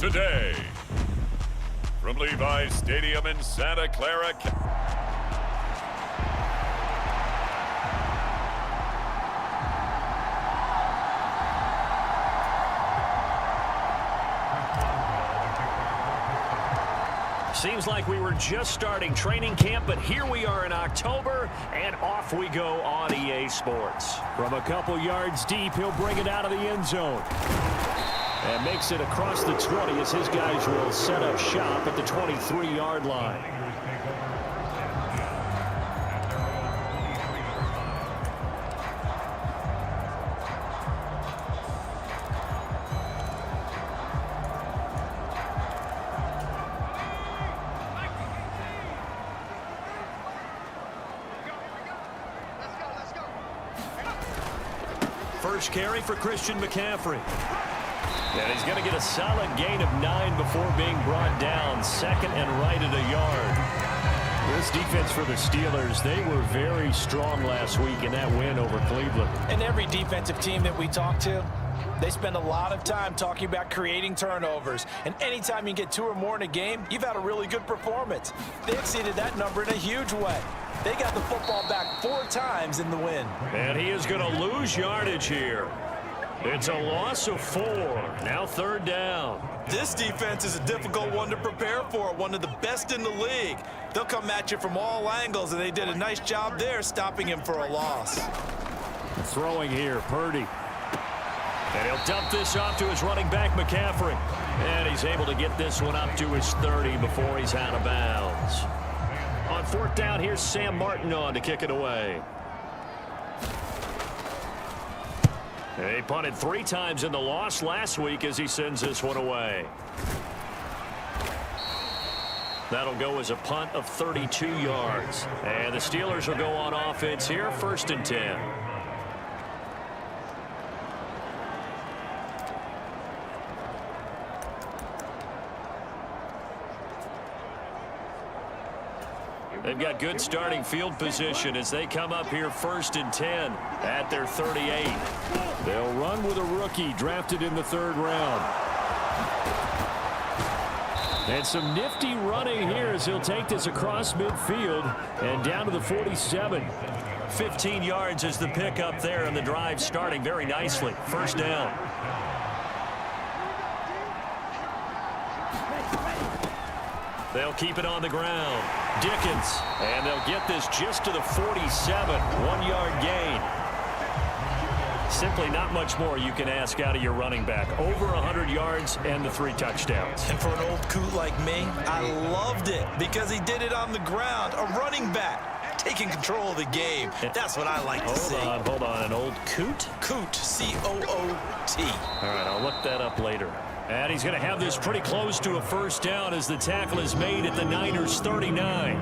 today. From Levi's Stadium in Santa Clara, Seems like we were just starting training camp, but here we are in October, and off we go on EA Sports. From a couple yards deep, he'll bring it out of the end zone. And makes it across the 20 as his guys will set up shop at the 23-yard line. First carry for Christian McCaffrey. And he's going to get a solid gain of 9 before being brought down. Second and right at a yard. This defense for the Steelers, they were very strong last week in that win over Cleveland. And every defensive team that we talk to, they spend a lot of time talking about creating turnovers. And anytime you get 2 or more in a game, you've had a really good performance. They exceeded that number in a huge way. They got the football back 4 times in the win. And he is going to lose yardage here. It's a loss of 4. Now 3rd down. This defense is a difficult one to prepare for, one of the best in the league. They'll come at you from all angles, and they did a nice job there stopping him for a loss. Throwing here, Purdy. And he'll dump this off to his running back, McCaffrey. And he's able to get this one up to his 30 before he's out of bounds. On 4th down, here's Sam Martin on to kick it away. He punted 3 times in the loss last week as he sends this one away. That'll go as a punt of 32 yards. And the Steelers will go on offense here, 1st and 10. They've got good starting field position as they come up here 1st and 10 at their 38. They'll run with a rookie drafted in the 3rd round. And some nifty running here as he'll take this across midfield and down to the 47. 15 yards is the pickup there, and the drive starting very nicely. 1st down. They'll keep it on the ground. Dickens, and they'll get this just to the 47. 1-yard gain. Simply not much more you can ask out of your running back. Over 100 yards and the 3 touchdowns. And for an old coot like me, I loved it because he did it on the ground. A running back taking control of the game. That's what I like to see. Hold on. An old coot? Coot, C-O-O-T. All right, I'll look that up later. And he's going to have this pretty close to a 1st down as the tackle is made at the Niners' 39.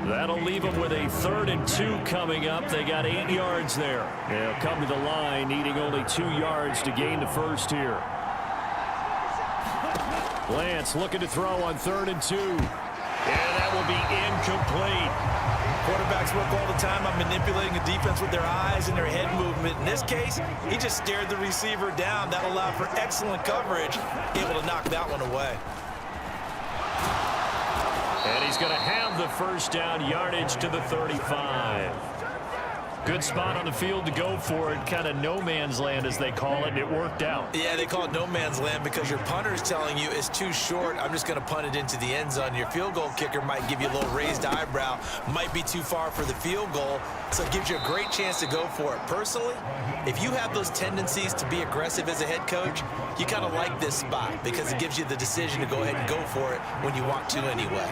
That'll leave them with a 3rd and 2 coming up. They got 8 yards there. They'll come to the line, needing only 2 yards to gain the 1st here. Lance looking to throw on 3rd and 2. And that will be incomplete. Quarterbacks work all the time on manipulating a defense with their eyes and their head movement. In this case, he just stared the receiver down. That allowed for excellent coverage, able to knock that one away. And he's going to have the 1st down, yardage to the 35. Good spot on the field to go for it. Kind of no man's land, as they call it, and it worked out. Yeah, they call it no man's land because your punter is telling you it's too short. I'm just going to punt it into the end zone. Your field goal kicker might give you a little raised eyebrow. Might be too far for the field goal, so it gives you a great chance to go for it. Personally, if you have those tendencies to be aggressive as a head coach, you kind of like this spot because it gives you the decision to go ahead and go for it when you want to anyway.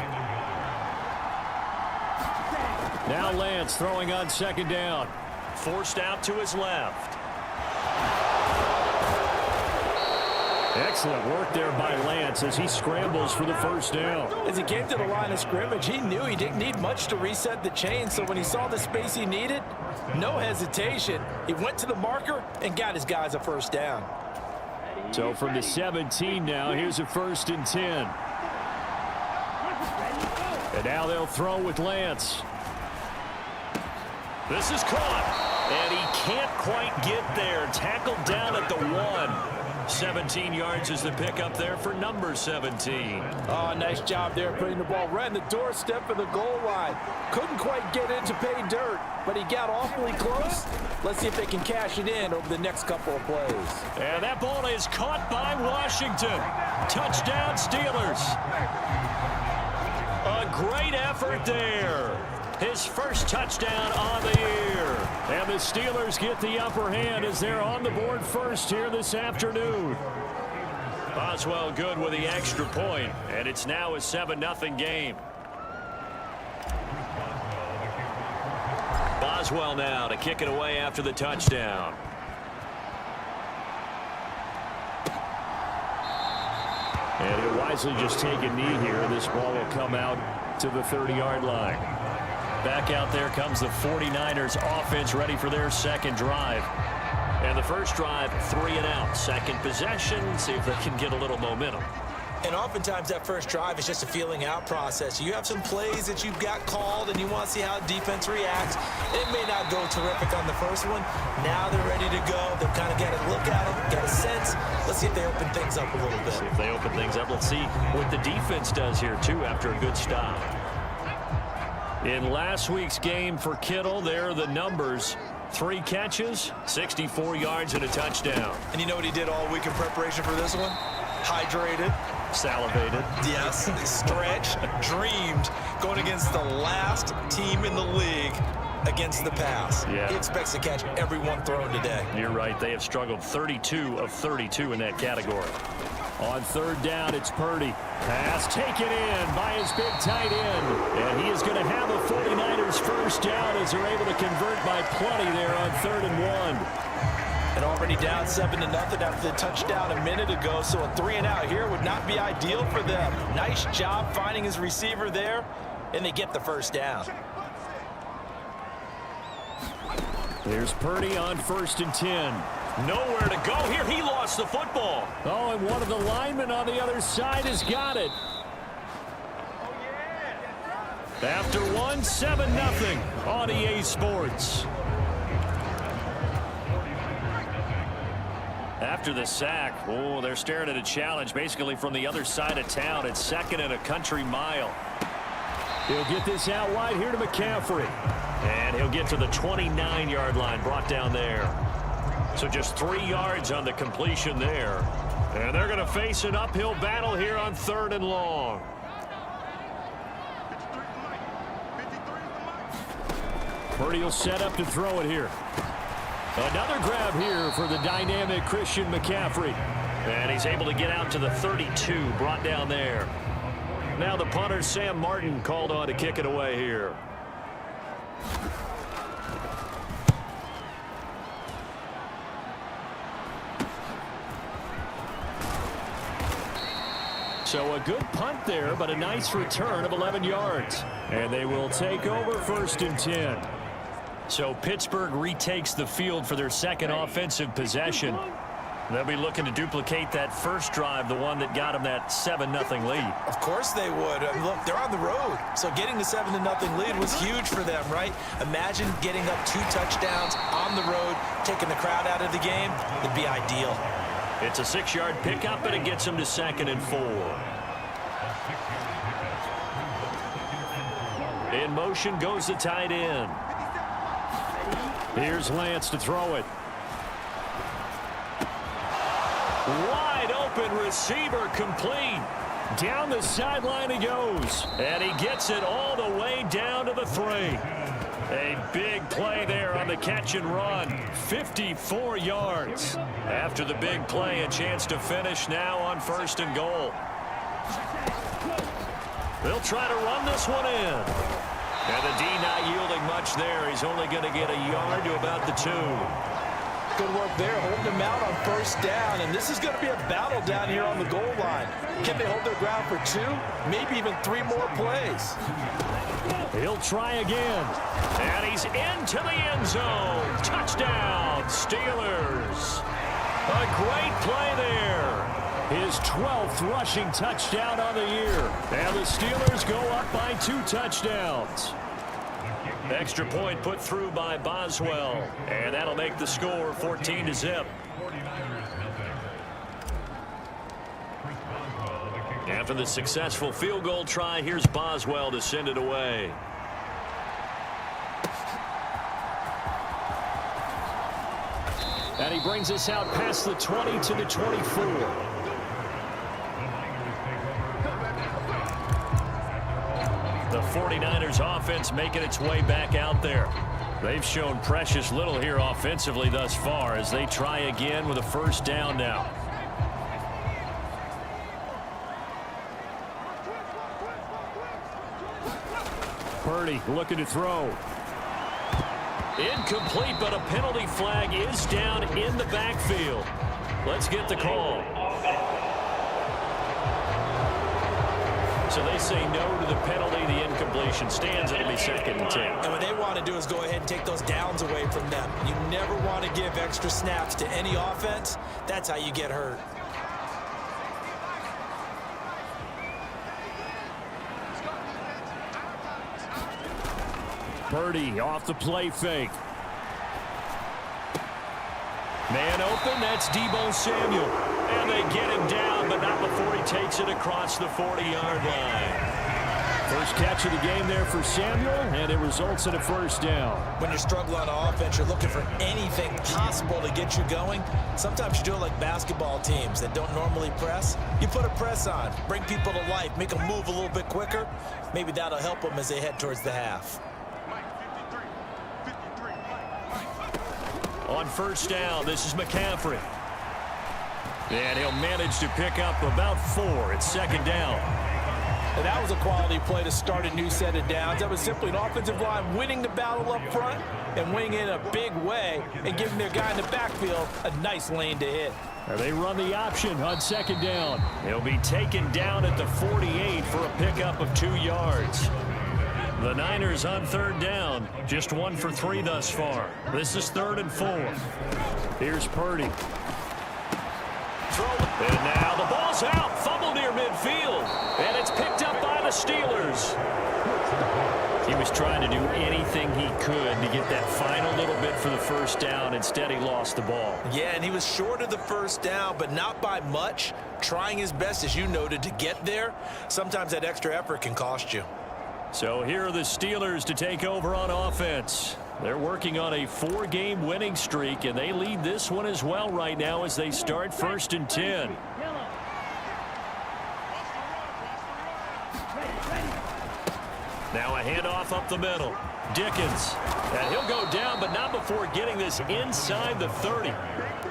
Now Lance throwing on 2nd down. Forced out to his left. Excellent work there by Lance as he scrambles for the 1st down. As he came to the line of scrimmage, he knew he didn't need much to reset the chain, so when he saw the space he needed, no hesitation. He went to the marker and got his guys a 1st down. So from the 17 now, here's a 1st and 10. And now they'll throw with Lance. This is caught, and he can't quite get there. Tackled down at the 1. 17 yards is the pickup there for number 17. Oh, nice job there putting the ball right in the doorstep of the goal line. Couldn't quite get in to pay dirt, but he got awfully close. Let's see if they can cash it in over the next couple of plays. And that ball is caught by Washington. Touchdown, Steelers. A great effort there. His first touchdown on the year. And the Steelers get the upper hand as they're on the board first here this afternoon. Boswell good with the extra point, and it's now a 7-0 game. Boswell now to kick it away after the touchdown. And he'll wisely just take a knee here. This ball will come out to the 30-yard line. Back out there comes the 49ers offense ready for their second drive. And the first drive, 3 and out. Second possession, see if they can get a little momentum. And oftentimes that first drive is just a feeling out process. You have some plays that you've got called and you want to see how defense reacts. It may not go terrific on the first one. Now they're ready to go. They've kind of got a look at it, got a sense. Let's see if they open things up a little bit. See if they open things up. Let's see what the defense does here, too, after a good stop. In last week's game for Kittle, there are the numbers. 3 catches, 64 yards, and a touchdown. And you know what he did all week in preparation for this one? Hydrated. Salivated. Yes, stretched, dreamed, going against the last team in the league against the pass. Yeah. He expects to catch every one thrown today. You're right. They have struggled 32 of 32 in that category. On third down, it's Purdy. Pass taken in by his big tight end. And he is going to have the 49ers first down as they're able to convert by plenty there on 3rd and 1. And already down 7-0 after the touchdown a minute ago, so a 3 and out here would not be ideal for them. Nice job finding his receiver there, and they get the first down. There's Purdy on 1st and 10. Nowhere to go here. He lost the football. Oh, and one of the linemen on the other side has got it. After 7-0 on EA Sports. After the sack, oh, they're staring at a challenge basically from the other side of town. It's 2nd and a country mile. He'll get this out wide here to McCaffrey. And he'll get to the 29-yard line, brought down there. So just 3 yards on the completion there. And they're going to face an uphill battle here on 3rd and long. Purdy will set up to throw it here. Another grab here for the dynamic Christian McCaffrey. And he's able to get out to the 32, brought down there. Now the punter, Sam Martin, called on to kick it away here. So a good punt there, but a nice return of 11 yards. And they will take over 1st and 10. So Pittsburgh retakes the field for their second offensive possession. They'll be looking to duplicate that first drive, the one that got them that 7-0 lead. Of course they would. I mean, look, they're on the road. So getting the 7-0 lead was huge for them, right? Imagine getting up 2 touchdowns on the road, taking the crowd out of the game. It'd be ideal. It's a 6-yard pickup, and it gets them to 2nd and 4. In motion goes the tight end. Here's Lance to throw it. Wide open receiver complete. Down the sideline he goes. And he gets it all the way down to the 3. A big play there on the catch and run. 54 yards. After the big play, a chance to finish now on 1st and goal. They'll try to run this one in. And the D not yielding much there. He's only going to get a yard to about the 2. Good work there, holding him out on 1st down. And this is going to be a battle down here on the goal line. Can they hold their ground for 2, maybe even 3 more plays? He'll try again. And he's into the end zone. Touchdown, Steelers. A great play there. His 12th rushing touchdown on the year. And the Steelers go up by 2 touchdowns. Extra point put through by Boswell. And that'll make the score 14-0. After the successful field goal try, here's Boswell to send it away. And he brings us out past the 20 to the 24. The 49ers offense making its way back out there. They've shown precious little here offensively thus far as they try again with a first down now. Purdy looking to throw. Incomplete, but a penalty flag is down in the backfield. Let's get the call. So they say no to the penalty. The incompletion stands. It'll be 2nd and 10. And what they want to do is go ahead and take those downs away from them. You never want to give extra snaps to any offense. That's how you get hurt. Purdy off the play fake. Man open, that's Deebo Samuel. And they get him down, but not before he takes it across the 40-yard line. First catch of the game there for Samuel, and it results in a first down. When you're struggling on offense, you're looking for anything possible to get you going. Sometimes you do it like basketball teams that don't normally press. You put a press on, bring people to life, make them move a little bit quicker. Maybe that'll help them as they head towards the half. On first down, this is McCaffrey. And he'll manage to pick up about 4. It's 2nd down. And that was a quality play to start a new set of downs. That was simply an offensive line winning the battle up front and winning in a big way and giving their guy in the backfield a nice lane to hit. They run the option on 2nd down. He'll be taken down at the 48 for a pickup of 2 yards. The Niners on 3rd down, just 1 for 3 thus far. This is 3rd and 4. Here's Purdy. And now the ball's out, fumble near midfield, and it's picked up by the Steelers. He was trying to do anything he could to get that final little bit for the first down. Instead, he lost the ball. Yeah, and he was short of the first down, but not by much. Trying his best, as you noted, to get there. Sometimes that extra effort can cost you. So here are the Steelers to take over on offense. They're working on a 4-game winning streak, and they lead this one as well right now as they start 1st and 10. Now a handoff up the middle. Dickens. And he'll go down, but not before getting this inside the 30.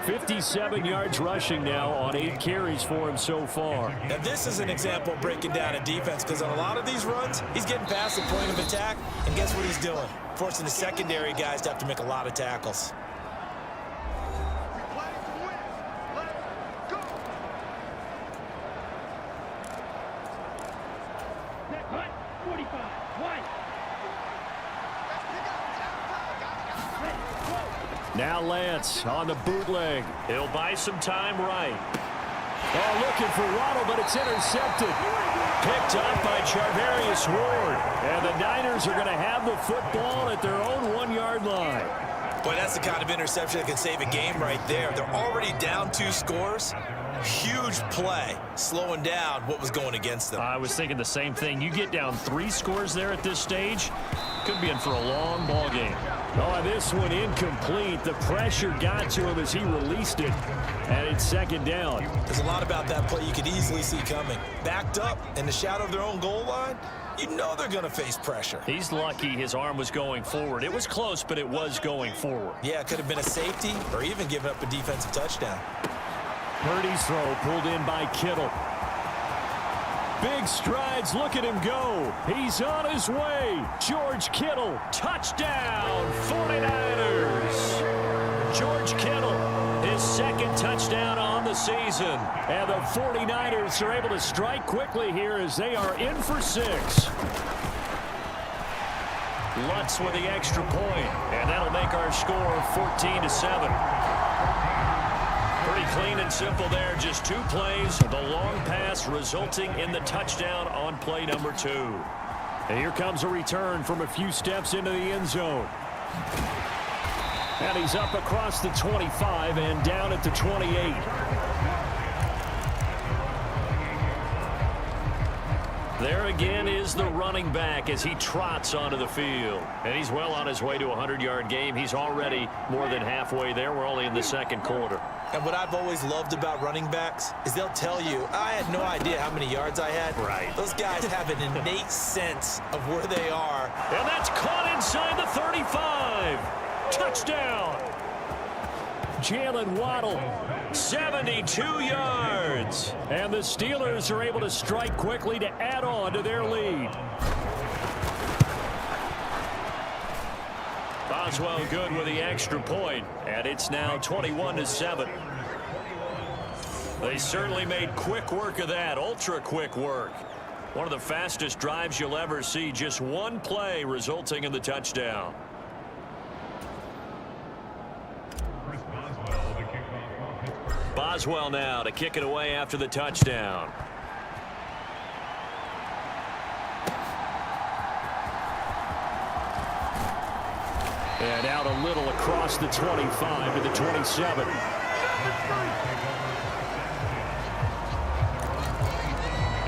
57 yards rushing now on 8 carries for him so far. Now this is an example of breaking down a defense, because on a lot of these runs, he's getting past the point of attack, and guess what he's doing? Forcing the secondary guys to have to make a lot of tackles. Now Lance on the bootleg. He'll buy some time right. Oh, looking for Waddle, but it's intercepted. Picked up by Charvarius Ward. And the Niners are going to have the football at their own 1-yard line. Boy, that's the kind of interception that can save a game right there. They're already down 2 scores. Huge play, slowing down what was going against them. I was thinking the same thing. You get down 3 scores there at this stage, could be in for a long ball game. Oh, this one incomplete. The pressure got to him as he released it, and it's 2nd down. There's a lot about that play you could easily see coming. Backed up in the shadow of their own goal line, you know they're going to face pressure. He's lucky his arm was going forward. It was close, but it was going forward. Yeah, it could have been a safety or even given up a defensive touchdown. Purdy's throw pulled in by Kittle. Big strides. Look at him go. He's on his way. George Kittle. Touchdown, 49ers. George Kittle, his 2nd touchdown on the season. And the 49ers are able to strike quickly here as they are in for 6. Lutz with the extra point, and that'll make our score 14-7. Pretty clean and simple there. Just 2 plays. The long pass resulting in the touchdown on play number 2. And here comes a return from a few steps into the end zone. And he's up across the 25 and down at the 28. There again is the running back as he trots onto the field. And he's well on his way to a 100-yard game. He's already more than halfway there. We're only in the second quarter. And what I've always loved about running backs is they'll tell you, I had no idea how many yards I had. Right. Those guys have an innate sense of where they are. And that's caught inside the 35. Touchdown. Jaylen Waddle, 72 yards. And the Steelers are able to strike quickly to add on to their lead. Boswell good with the extra point, and it's now 21-7. They certainly made quick work of that, ultra quick work. One of the fastest drives you'll ever see, just one play resulting in the touchdown. Boswell now to kick it away after the touchdown. And out a little across the 25 to the 27.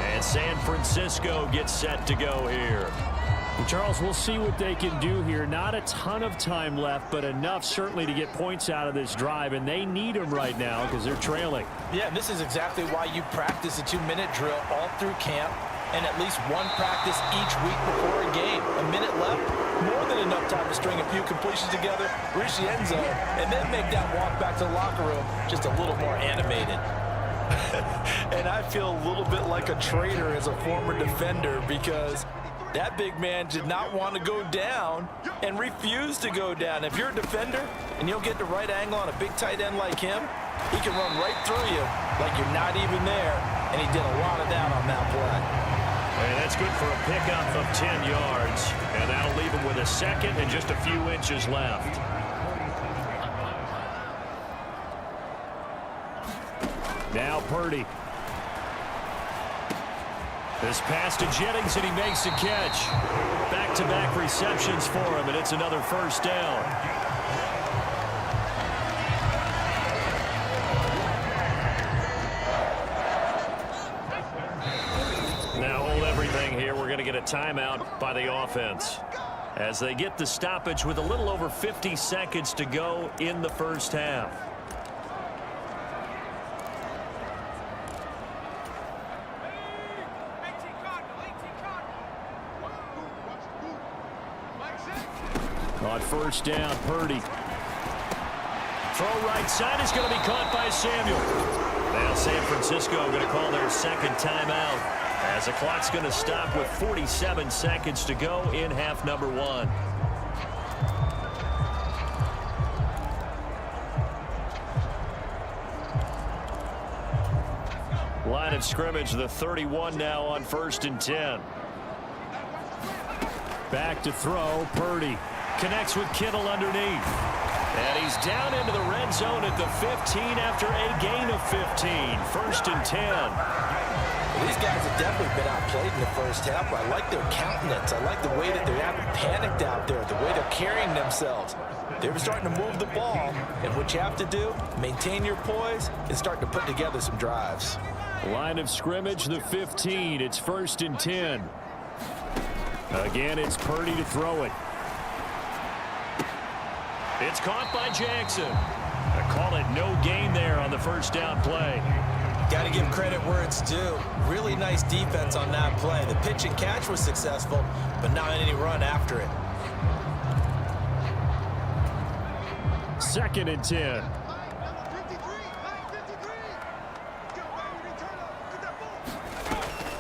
And San Francisco gets set to go here. Charles, we'll see what they can do here. Not a ton of time left, but enough certainly to get points out of this drive, and they need them right now because they're trailing. Yeah, and this is exactly why you practice a 2-minute drill all through camp and at least one practice each week before a game. A minute left, more than enough time to string a few completions together, reach the end zone, and then make that walk back to the locker room just a little more animated. And I feel a little bit like a traitor as a former defender because that big man did not want to go down and refused to go down. If you're a defender and you'll get the right angle on a big tight end like him, he can run right through you like you're not even there, and he did a lot of that on that play. And that's good for a pickup of 10 yards, and that'll leave him with a second and just a few inches left. Now Purdy. This pass to Jennings, and he makes the catch. Back-to-back receptions for him, and it's another first down. Now hold everything here. We're going to get a timeout by the offense as they get the stoppage with a little over 50 seconds to go in the first half. On first down, Purdy. Throw right side is going to be caught by Samuel. Now San Francisco going to call their second timeout as the clock's going to stop with 47 seconds to go in half number one. Line of scrimmage, the 31 now on 1st and 10. Back to throw, Purdy. Connects with Kittle underneath. And he's down into the red zone at the 15 after a gain of 15. 1st and 10. Well, these guys have definitely been outplayed in the first half. I like their countenance. I like the way that they haven't panicked out there, the way they're carrying themselves. They're starting to move the ball, and what you have to do, maintain your poise and start to put together some drives. Line of scrimmage, the 15. It's 1st and 10. Again, it's Purdy to throw it. It's caught by Jackson. I call it no gain there on the first down play. Got to give credit where it's due. Really nice defense on that play. The pitch and catch was successful, but not any run after it. 2nd and 10.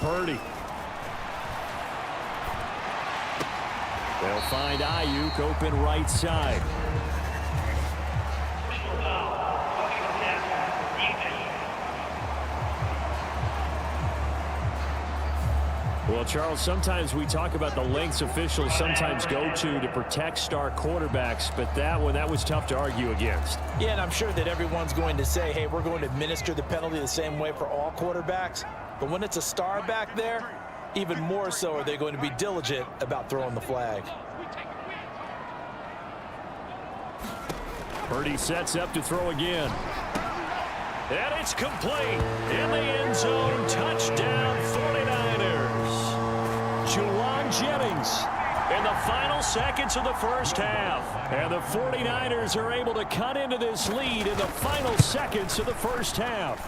Purdy. They'll find Ayuk open right side. Well, Charles, sometimes we talk about the lengths officials sometimes go to protect star quarterbacks, but that was tough to argue against. Yeah, and I'm sure that everyone's going to say, hey, we're going to administer the penalty the same way for all quarterbacks. But when it's a star back there, even more so are they going to be diligent about throwing the flag. Purdy sets up to throw again. And it's complete. In the end zone, touchdown 49ers. Jennings in the final seconds of the first half. And the 49ers are able to cut into this lead in the final seconds of the first half.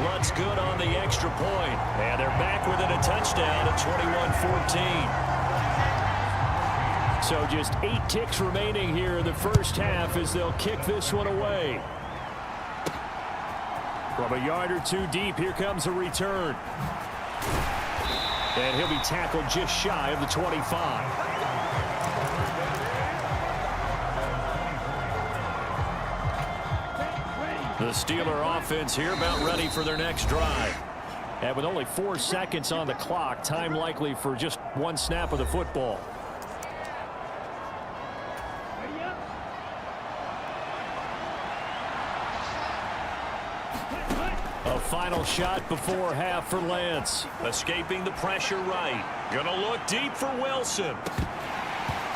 Lutz good on the extra point. And they're back within a touchdown at 21-14. So just 8 ticks remaining here in the first half as they'll kick this one away. From a yard or two deep, here comes a return. And he'll be tackled just shy of the 25. The Steeler offense here about ready for their next drive. And with only 4 seconds on the clock, time likely for just one snap of the football. A final shot before half for Lance. Escaping the pressure right. Gonna look deep for Wilson.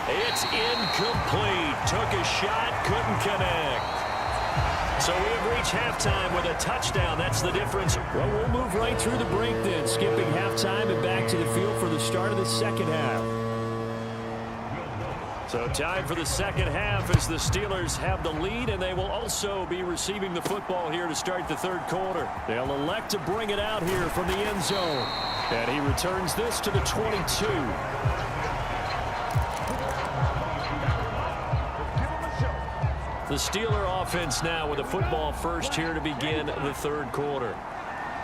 It's incomplete. Took a shot, couldn't connect. So we have reached halftime with a touchdown. That's the difference. Well, we'll move right through the break then, skipping halftime and back to the field for the start of the second half. So time for the second half as the Steelers have the lead, and they will also be receiving the football here to start the third quarter. They'll elect to bring it out here from the end zone. And he returns this to the 22. The Steeler offense now with a football first here to begin the third quarter.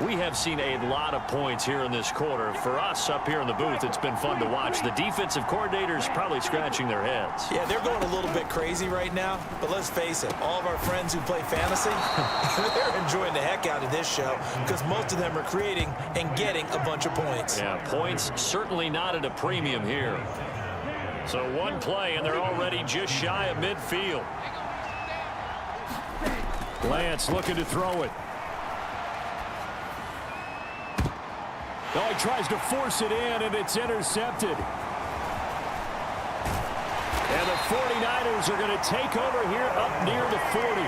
We have seen a lot of points here in this quarter. For us up here in the booth, it's been fun to watch. The defensive coordinators probably scratching their heads. Yeah, they're going a little bit crazy right now. But let's face it, all of our friends who play fantasy, they're enjoying the heck out of this show because most of them are creating and getting a bunch of points. Yeah, points certainly not at a premium here. So one play, and they're already just shy of midfield. Lance looking to throw it. Oh, he tries to force it in, and it's intercepted. And the 49ers are going to take over here up near the 40.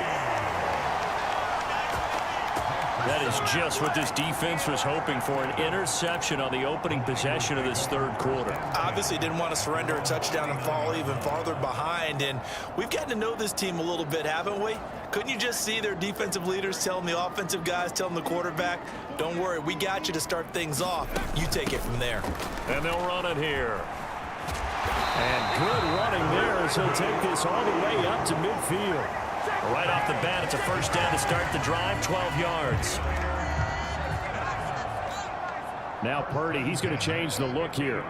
That is just what this defense was hoping for, an interception on the opening possession of this third quarter. Obviously didn't want to surrender a touchdown and fall even farther behind, and we've gotten to know this team a little bit, haven't we? Couldn't you just see their defensive leaders telling the offensive guys, telling the quarterback, don't worry, we got you to start things off. You take it from there. And they'll run it here. And good running there as he'll take this all the way up to midfield. Right off the bat, it's a first down to start the drive, 12 yards. Now Purdy, he's going to change the look here.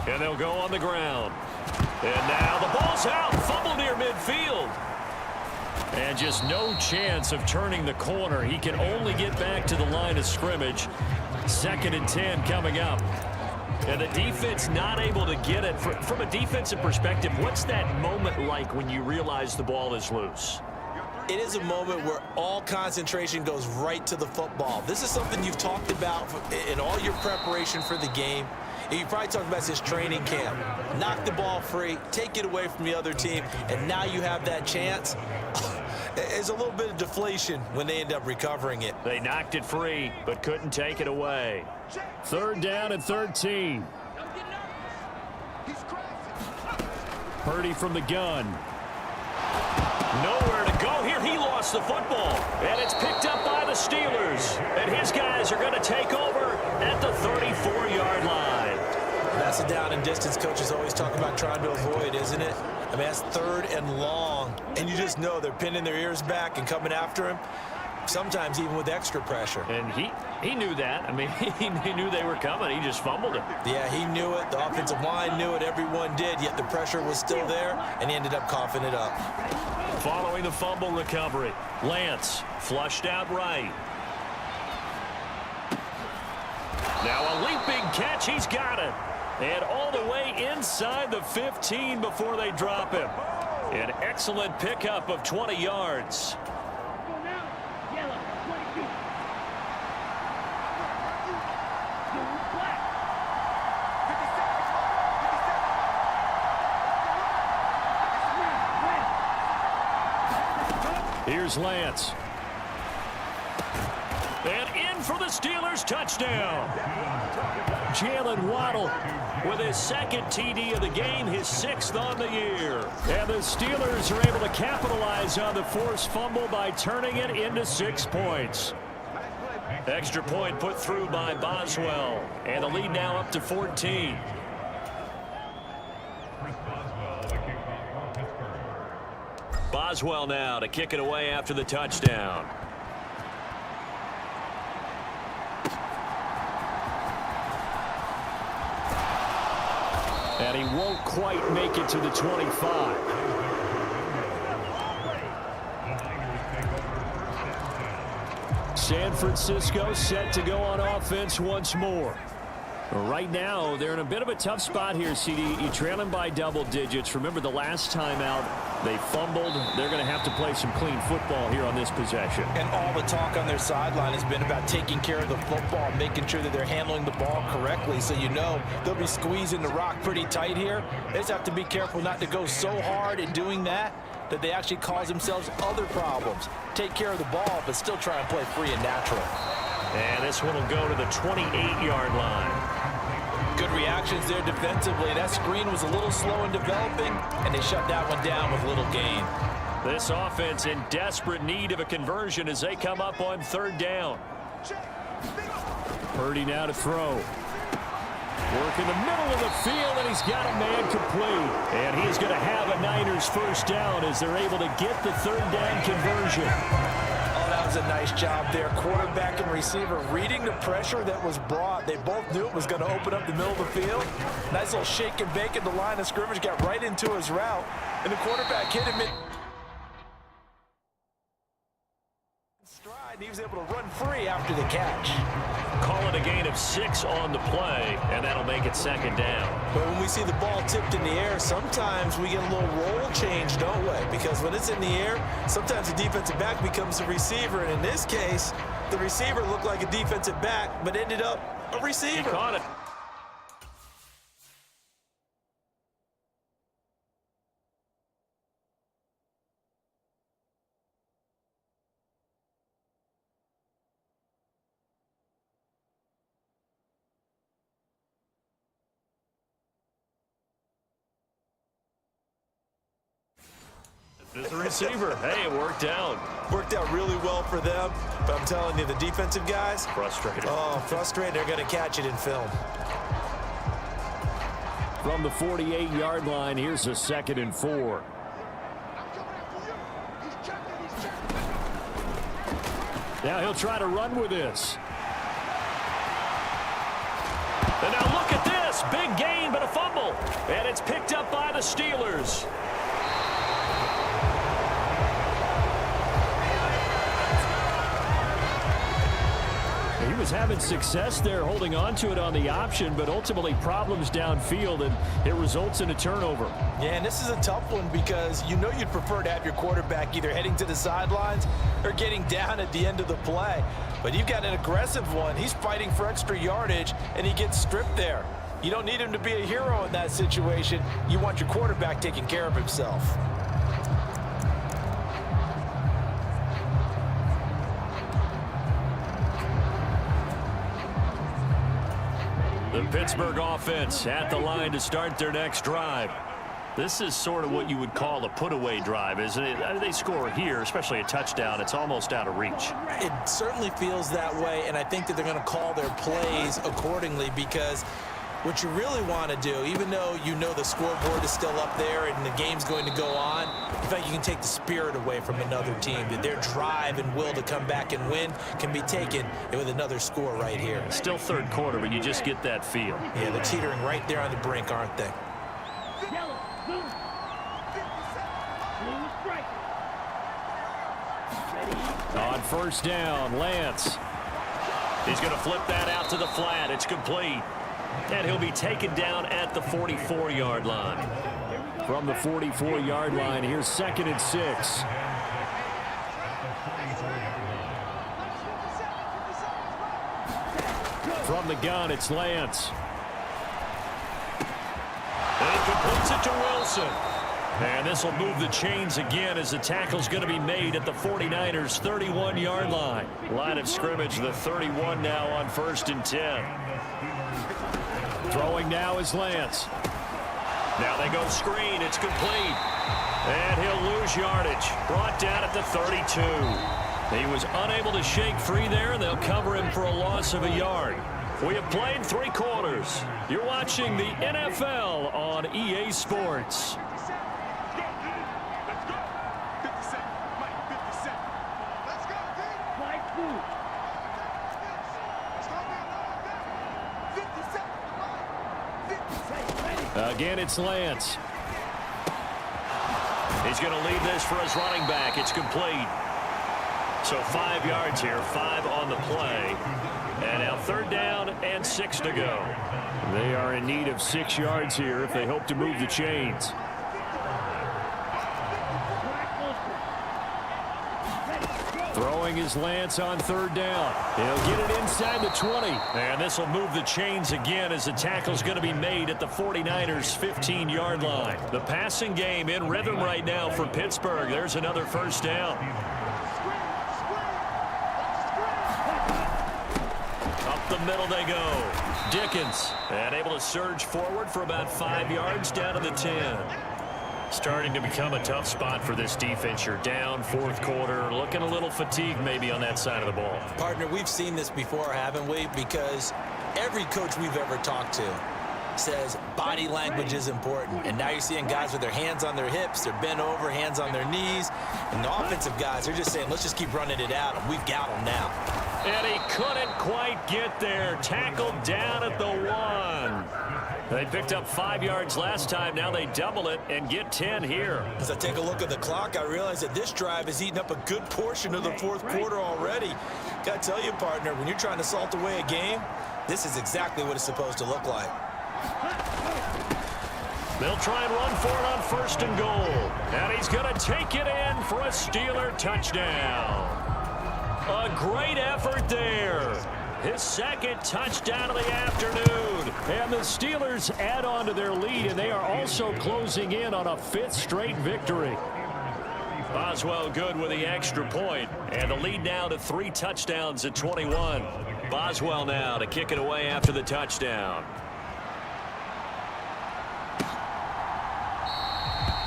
And they'll go on the ground. And now the ball's out, fumble near midfield. And just no chance of turning the corner. He can only get back to the line of scrimmage. 2nd and 10 coming up. And the defense not able to get it. From a defensive perspective, what's that moment like when you realize the ball is loose? It is a moment where all concentration goes right to the football. This is something you've talked about in all your preparation for the game. And you probably talked about this training camp. Knock the ball free, take it away from the other team, and now you have that chance. There's a little bit of deflation when they end up recovering it. They knocked it free, but couldn't take it away. 3rd down and 13. Purdy from the gun. Nowhere to go here. He lost the football. And it's picked up by the Steelers. And his guys are going to take over at the 34-yard line. That's a down and distance coaches always talk about trying to avoid, isn't it? I mean, that's 3rd and long. And you just know they're pinning their ears back and coming after him. Sometimes even with extra pressure. And he knew that. I mean, he knew they were coming. He just fumbled it. Yeah, he knew it. The offensive line knew it. Everyone did. Yet the pressure was still there, and he ended up coughing it up. Following the fumble recovery, Lance flushed out right. Now a leaping catch. He's got it. And all the way inside the 15 before they drop him. An excellent pickup of 20 yards. Here's Lance. And in for the Steelers. Touchdown. Jaylen Waddle with his second TD of the game, his 6th on the year. And the Steelers are able to capitalize on the forced fumble by turning it into 6 points. Extra point put through by Boswell. And the lead now up to 14. Boswell now to kick it away after the touchdown. And he won't quite make it to the 25. San Francisco set to go on offense once more. Right now, they're in a bit of a tough spot here, CD. You're trailing by double digits. Remember, the last time out, they fumbled. They're going to have to play some clean football here on this possession. And all the talk on their sideline has been about taking care of the football, making sure that they're handling the ball correctly. So you know they'll be squeezing the rock pretty tight here. They just have to be careful not to go so hard in doing that they actually cause themselves other problems. Take care of the ball, but still try and play free and natural. And this one will go to the 28-yard line. Good reactions there defensively. That screen was a little slow in developing, and they shut that one down with little gain. This offense in desperate need of a conversion as they come up on 3rd down. Purdy now to throw. Work in the middle of the field, and he's got a man complete. And he's going to have a Niners 1st down as they're able to get the 3rd down conversion. That was a nice job there. Quarterback and receiver reading the pressure that was brought. They both knew it was going to open up the middle of the field. Nice little shake and bake at the line of scrimmage. Got right into his route. And the quarterback hit him in stride. And he was able to run free after the catch. Call it a gain of 6 on the play, and that'll make it 2nd down. But when we see the ball tipped in the air, sometimes we get a little roll change, don't we? Because when it's in the air, sometimes the defensive back becomes the receiver. And in this case, the receiver looked like a defensive back, but ended up a receiver. He caught it. As a receiver, hey, it worked out. Worked out really well for them, but I'm telling you, the defensive guys, Frustrated. oh, frustrated. They're going to catch it in film. From the 48-yard line, here's a 2nd and 4. Now he'll try to run with this. And now look at this. Big gain, but a fumble. And it's picked up by the Steelers. He was having success there holding on to it on the option, but ultimately problems downfield, and it results in a turnover. Yeah, and this is a tough one because you know you'd prefer to have your quarterback either heading to the sidelines or getting down at the end of the play. But you've got an aggressive one. He's fighting for extra yardage, and he gets stripped there. You don't need him to be a hero in that situation. You want your quarterback taking care of himself. The Pittsburgh offense at the line to start their next drive. This is sort of what you would call a put-away drive, isn't it? They score here, especially a touchdown. It's almost out of reach. It certainly feels that way, and I think that they're going to call their plays accordingly because what you really want to do, even though you know the scoreboard is still up there and the game's going to go on, in fact, you can take the spirit away from another team. That their drive and will to come back and win can be taken with another score right here. Still 3rd quarter, but you just get that feel. Yeah, they're teetering right there on the brink, aren't they? On 1st down, Lance. He's going to flip that out to the flat. It's complete. And he'll be taken down at the 44-yard line. From the 44-yard line, here's 2nd and 6. From the gun, it's Lance. And he completes it to Wilson. And this will move the chains again as the tackle's going to be made at the 49ers' 31-yard line. Line of scrimmage, the 31 now on 1st and 10. Throwing now is Lance. Now they go screen. It's complete. And he'll lose yardage. Brought down at the 32. He was unable to shake free there, and they'll cover him for a loss of a yard. We have played 3 quarters. You're watching the NFL on EA Sports. Again, it's Lance. He's going to leave this for his running back. It's complete. So 5 yards here, 5 on the play. And now 3rd down and 6 to go. They are in need of 6 yards here if they hope to move the chains. Throwing is Lance on 3rd down. He'll get it inside the 20. And this will move the chains again as the tackle's going to be made at the 49ers' 15-yard line. The passing game in rhythm right now for Pittsburgh. There's another 1st down. Up the middle they go. Dickens, and able to surge forward for about 5 yards down to the 10. Starting to become a tough spot for this defense. You're down 4th quarter, looking a little fatigued maybe on that side of the ball. Partner, we've seen this before, haven't we? Because every coach we've ever talked to says body language is important. And now you're seeing guys with their hands on their hips, they're bent over, hands on their knees. And the offensive guys are just saying, let's just keep running it out, and we've got them now. And he couldn't quite get there. Tackled down at the 1. They picked up 5 yards last time. Now they double it and get 10 here. As I take a look at the clock, I realize that this drive has eaten up a good portion of the 4th quarter already. Got to tell you, partner, when you're trying to salt away a game, this is exactly what it's supposed to look like. They'll try and run for it on 1st and goal. And he's going to take it in for a Steeler touchdown. A great effort there. His 2nd touchdown of the afternoon. And the Steelers add on to their lead, and they are also closing in on a 5th straight victory. Boswell good with the extra point, and the lead now to 3 touchdowns at 21. Boswell now to kick it away after the touchdown.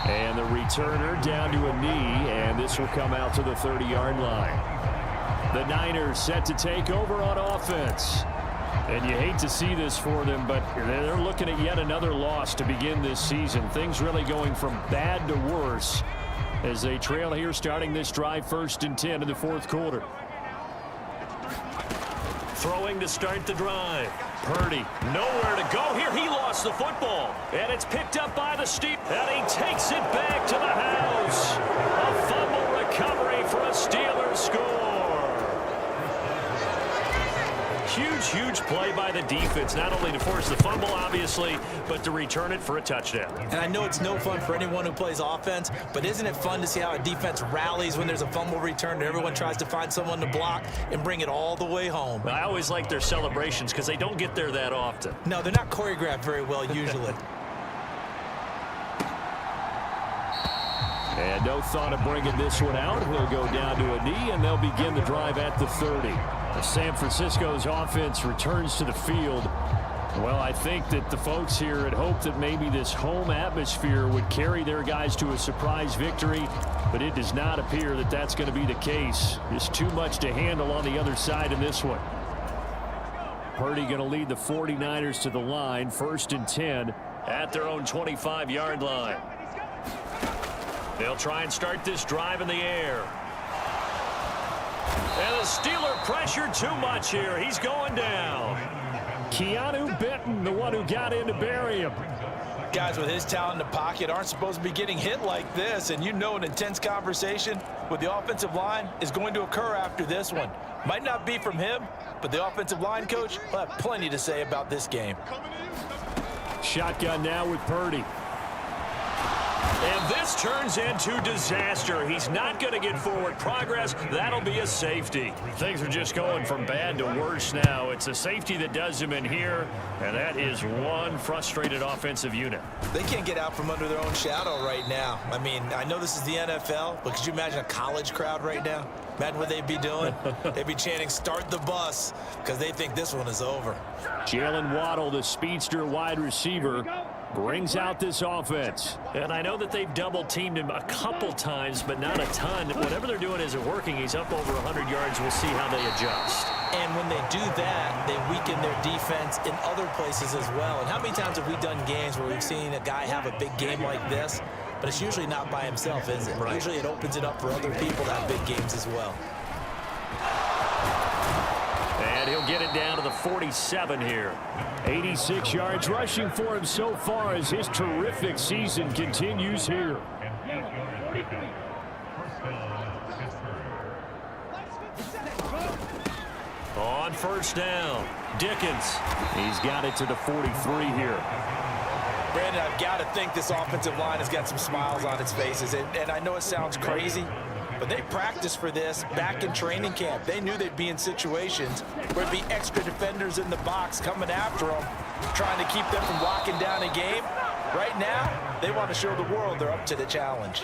And the returner down to a knee, and this will come out to the 30-yard line. The Niners set to take over on offense. And you hate to see this for them, but they're looking at yet another loss to begin this season. Things really going from bad to worse as they trail here starting this drive 1st and 10 in the 4th quarter. Throwing to start the drive. Purdy, nowhere to go here. He lost the football. And it's picked up by the Steelers. And he takes it back to the house. A fumble recovery for a Steelers score. Huge play by the defense, not only to force the fumble, obviously, but to return it for a touchdown. And I know it's no fun for anyone who plays offense, but isn't it fun to see how a defense rallies when there's a fumble return and everyone tries to find someone to block and bring it all the way home? I always like their celebrations because they don't get there that often. No, they're not choreographed very well usually. And no thought of bringing this one out. He'll go down to a knee, and they'll begin the drive at the 30. San Francisco's offense returns to the field. Well, I think that the folks here had hoped that maybe this home atmosphere would carry their guys to a surprise victory, but it does not appear that that's going to be the case. There's too much to handle on the other side in this one. Purdy going to lead the 49ers to the line, 1st and 10 at their own 25-yard line. They'll try and start this drive in the air. And the Steeler pressure too much here. He's going down. Keanu Benton, the one who got in to bury him. Guys with his talent in the pocket aren't supposed to be getting hit like this, and you know an intense conversation with the offensive line is going to occur after this one. Might not be from him, but the offensive line coach will have plenty to say about this game. Shotgun now with Purdy. And this turns into disaster. He's not going to get forward progress. That'll be a safety. Things are just going from bad to worse now. It's a safety that does him in here, and that is one frustrated offensive unit. They can't get out from under their own shadow right now. I mean, I know this is the NFL, but could you imagine a college crowd right now? Imagine what they'd be doing. They'd be chanting, "Start the bus," because they think this one is over. Jaylen Waddle, the speedster wide receiver, brings out this offense. And I know that they've double-teamed him a couple times, but not a ton. Whatever they're doing isn't working. He's up over 100 yards. We'll see how they adjust. And when they do that, they weaken their defense in other places as well. And how many times have we done games where we've seen a guy have a big game like this, but it's usually not by himself, is it? Right. Usually it opens it up for other people to have big games as well. And he'll get it down to the 47 here. 86 yards rushing for him so far as his terrific season continues here. On first down, Dickens. He's got it to the 43 here. Brandon, I've got to think this offensive line has got some smiles on its faces. And I know it sounds crazy, but they practiced for this back in training camp. They knew they'd be in situations where it'd be extra defenders in the box coming after them, trying to keep them from locking down a game. Right now, they want to show the world they're up to the challenge.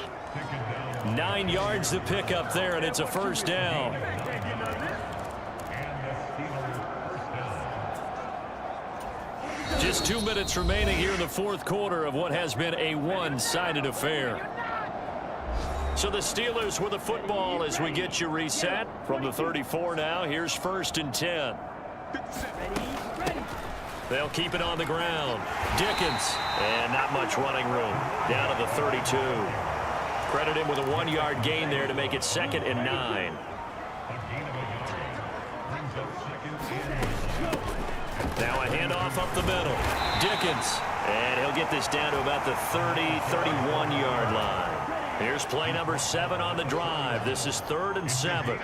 9 yards to pick up there, and it's a first down. Just 2 minutes remaining here in the fourth quarter of what has been a one-sided affair. So the Steelers with the football as we get you reset. From the 34 now, here's 1st and 10. They'll keep it on the ground. Dickens, and not much running room. Down to the 32. Credit him with a 1-yard gain there to make it 2nd and 9. Now a handoff up the middle. Dickens, and he'll get this down to about the 30, 31-yard line. Here's play number 7 on the drive. This is 3rd and 7.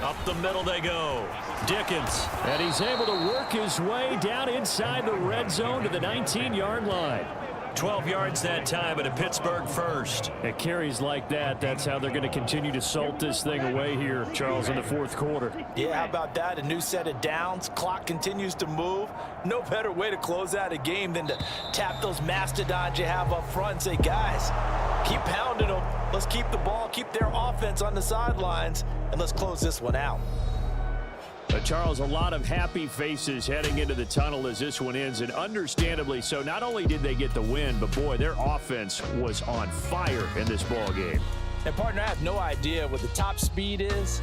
Up the middle they go. Dickens, and he's able to work his way down inside the red zone to the 19-yard line. 12 yards that time, and a Pittsburgh first. It carries like that. That's how they're going to continue to salt this thing away here, Charles, in the fourth quarter. Yeah, how about that? A new set of downs. Clock continues to move. No better way to close out a game than to tap those mastodons you have up front and say, guys, keep pounding them. Let's keep the ball, keep their offense on the sidelines, and let's close this one out. Charles, a lot of happy faces heading into the tunnel as this one ends, and understandably so. Not only did they get the win, but boy, their offense was on fire in this ball game. And partner, I have no idea what the top speed is.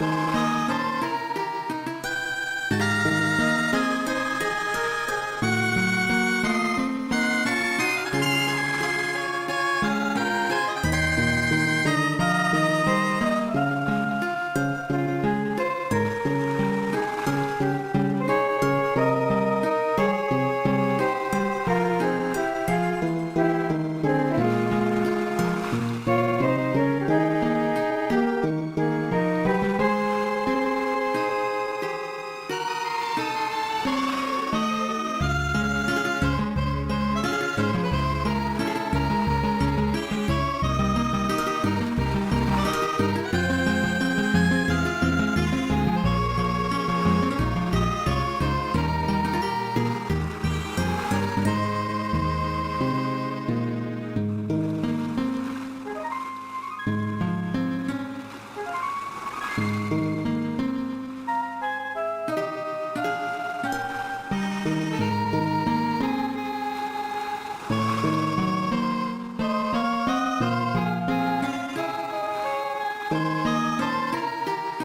you.